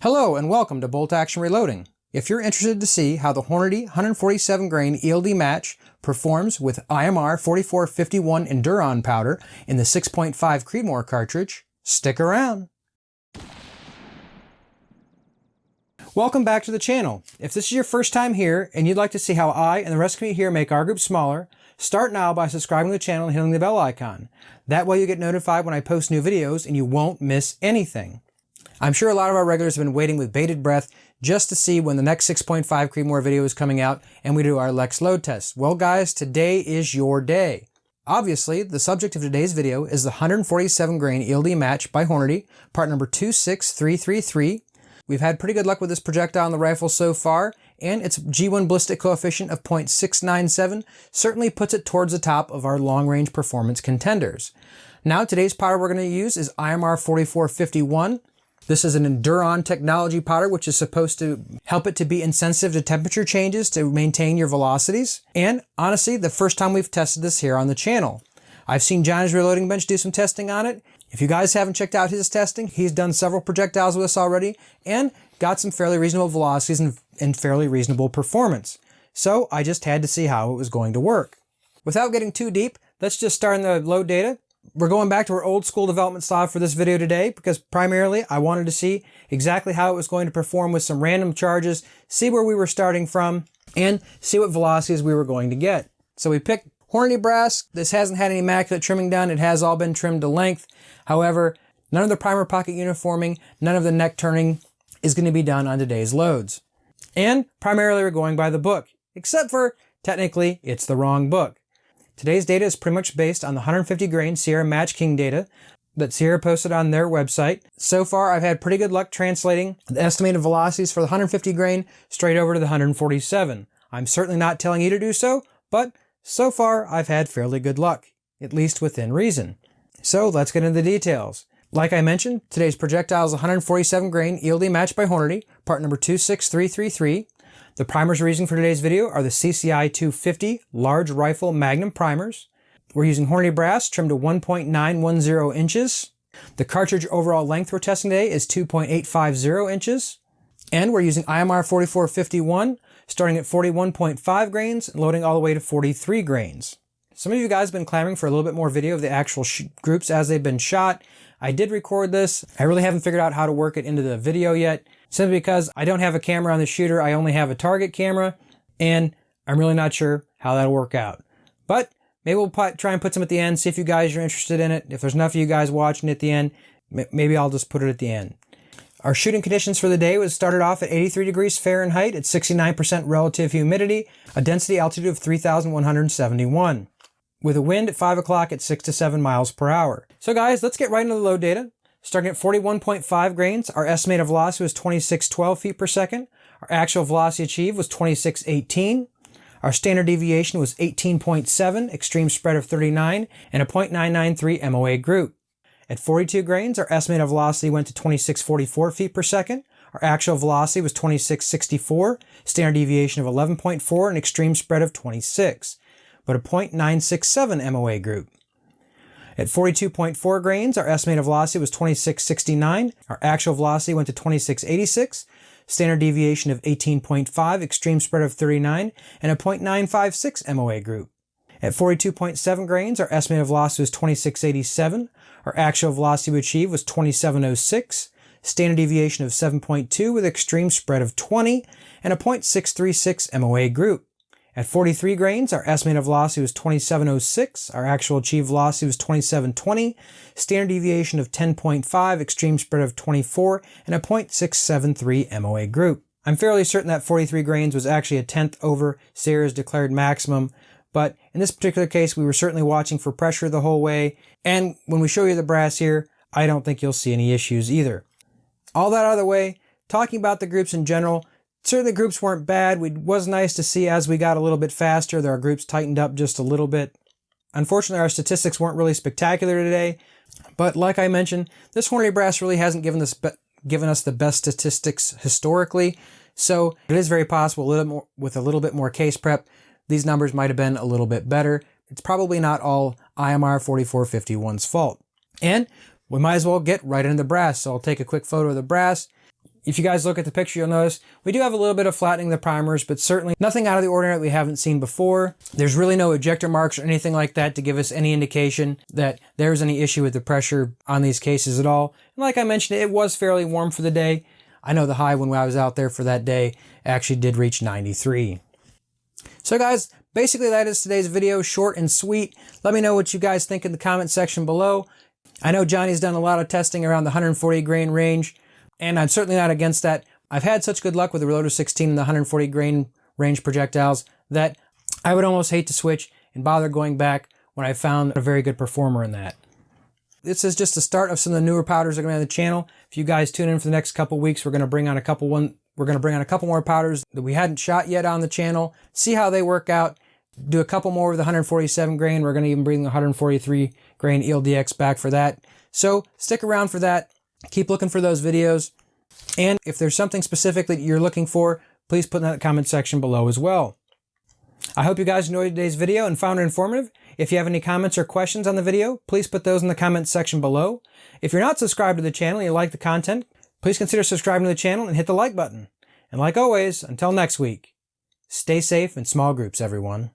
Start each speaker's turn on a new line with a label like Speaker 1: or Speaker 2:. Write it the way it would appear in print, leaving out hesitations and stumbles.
Speaker 1: Hello and welcome to Bolt Action Reloading. If you're interested to see how the Hornady 147 grain ELD match performs with IMR4451 Enduron powder in the 6.5 Creedmoor cartridge, stick around. Welcome back to the channel. If this is your first time here and you'd like to see how I and the rest of me here make our group smaller, start now by subscribing to the channel and hitting the bell icon. That way you get notified when I post new videos and you won't miss anything. I'm sure a lot of our regulars have been waiting with bated breath just to see when the next 6.5 Creedmoor video is coming out and we do our ELD-X load test. Well guys, today is your day. Obviously, the subject of today's video is the 147 grain ELD match by Hornady, part number 26333. We've had pretty good luck with this projectile in the rifle so far, and its G1 ballistic coefficient of 0.697 certainly puts it towards the top of our long-range performance contenders. Now, today's powder we're going to use is IMR4451. This is an Enduron technology powder, which is supposed to help it to be insensitive to temperature changes to maintain your velocities. And honestly, the first time we've tested this here on the channel. I've seen Johnny's Reloading Bench do some testing on it. If you guys haven't checked out his testing, he's done several projectiles with us already and got some fairly reasonable velocities and fairly reasonable performance. So I just had to see how it was going to work. Without getting too deep, let's just start in the load data. We're going back to our old school development style for this video today because primarily I wanted to see exactly how it was going to perform with some random charges, see where we were starting from, and see what velocities we were going to get. So we picked Hornady brass. This hasn't had any immaculate trimming done. It has all been trimmed to length. However, none of the primer pocket uniforming, none of the neck turning is going to be done on today's loads. And primarily we're going by the book, except for technically it's the wrong book. Today's data is pretty much based on the 150 grain Sierra Match King data that Sierra posted on their website. So far, I've had pretty good luck translating the estimated velocities for the 150 grain straight over to the 147. I'm certainly not telling you to do so, but so far I've had fairly good luck, at least within reason. So let's get into the details. Like I mentioned, today's projectile is 147 grain ELD match by Hornady, part number 26333. The primers we're using for today's video are the CCI 250 large rifle magnum primers. We're using Hornady brass trimmed to 1.910 inches. The cartridge overall length we're testing today is 2.850 inches. And we're using IMR4451 starting at 41.5 grains and loading all the way to 43 grains. Some of you guys have been clamoring for a little bit more video of the actual groups as they've been shot. I did record this. I really haven't figured out how to work it into the video yet, simply because I don't have a camera on the shooter. I only have a target camera, and I'm really not sure how that'll work out. But maybe we'll try and put some at the end, see if you guys are interested in it. If there's enough of you guys watching at the end, maybe I'll just put it at the end. Our shooting conditions for the day was started off at 83 degrees Fahrenheit at 69% relative humidity, a density altitude of 3,171. With a wind at 5 o'clock at 6 to 7 miles per hour. So guys, let's get right into the load data. Starting at 41.5 grains, our estimated velocity was 2612 feet per second. Our actual velocity achieved was 2618. Our standard deviation was 18.7, extreme spread of 39, and a 0.993 MOA group. At 42 grains, our estimated velocity went to 2644 feet per second. Our actual velocity was 2664, standard deviation of 11.4, and extreme spread of 26. But a 0.967 MOA group. At 42.4 grains, our estimated velocity was 2669. Our actual velocity went to 2686, standard deviation of 18.5, extreme spread of 39, and a 0.956 MOA group. At 42.7 grains, our estimated velocity was 2687. Our actual velocity we achieved was 2706, standard deviation of 7.2 with extreme spread of 20, and a 0.636 MOA group. At 43 grains, our estimated velocity was 2706, our actual achieved velocity was 2720, standard deviation of 10.5, extreme spread of 24, and a 0.673 MOA group. I'm fairly certain that 43 grains was actually a tenth over Sierra's declared maximum, but in this particular case, we were certainly watching for pressure the whole way, and when we show you the brass here, I don't think you'll see any issues either. All that out of the way, talking about the groups in general, certainly the groups weren't bad. It was nice to see as we got a little bit faster, our groups tightened up just a little bit. Unfortunately, our statistics weren't really spectacular today, but like I mentioned, this Hornady brass really hasn't given us the best statistics historically, so it is very possible with a little bit more case prep, these numbers might have been a little bit better. It's probably not all IMR4451's fault. And we might as well get right into the brass, so I'll take a quick photo of the brass. If you guys look at the picture, you'll notice we do have a little bit of flattening the primers, but certainly nothing out of the ordinary that we haven't seen before. There's really no ejector marks or anything like that to give us any indication that there's any issue with the pressure on these cases at all. And like I mentioned, it was fairly warm for the day. I know the high when I was out there for that day actually did reach 93. So guys, basically that is today's video, short and sweet. Let me know what you guys think in the comment section below. I know Johnny's done a lot of testing around the 140 grain range, and I'm certainly not against that. I've had such good luck with the Reloader 16 and the 140 grain range projectiles that I would almost hate to switch and bother going back when I found a very good performer in that. This is just the start of some of the newer powders that are going to be on the channel. If you guys tune in for the next couple weeks, we're going to bring on a couple more powders that we hadn't shot yet on the channel, see how they work out, do a couple more with the 147 grain. We're going to even bring the 143 grain ELD-X back for that. So stick around for that. Keep looking for those videos. And if there's something specific that you're looking for, please put in that comment section below as well. I hope you guys enjoyed today's video and found it informative. If you have any comments or questions on the video, please put those in the comments section below. If you're not subscribed to the channel and you like the content, please consider subscribing to the channel and hit the like button. And like always, until next week, stay safe in small groups, everyone.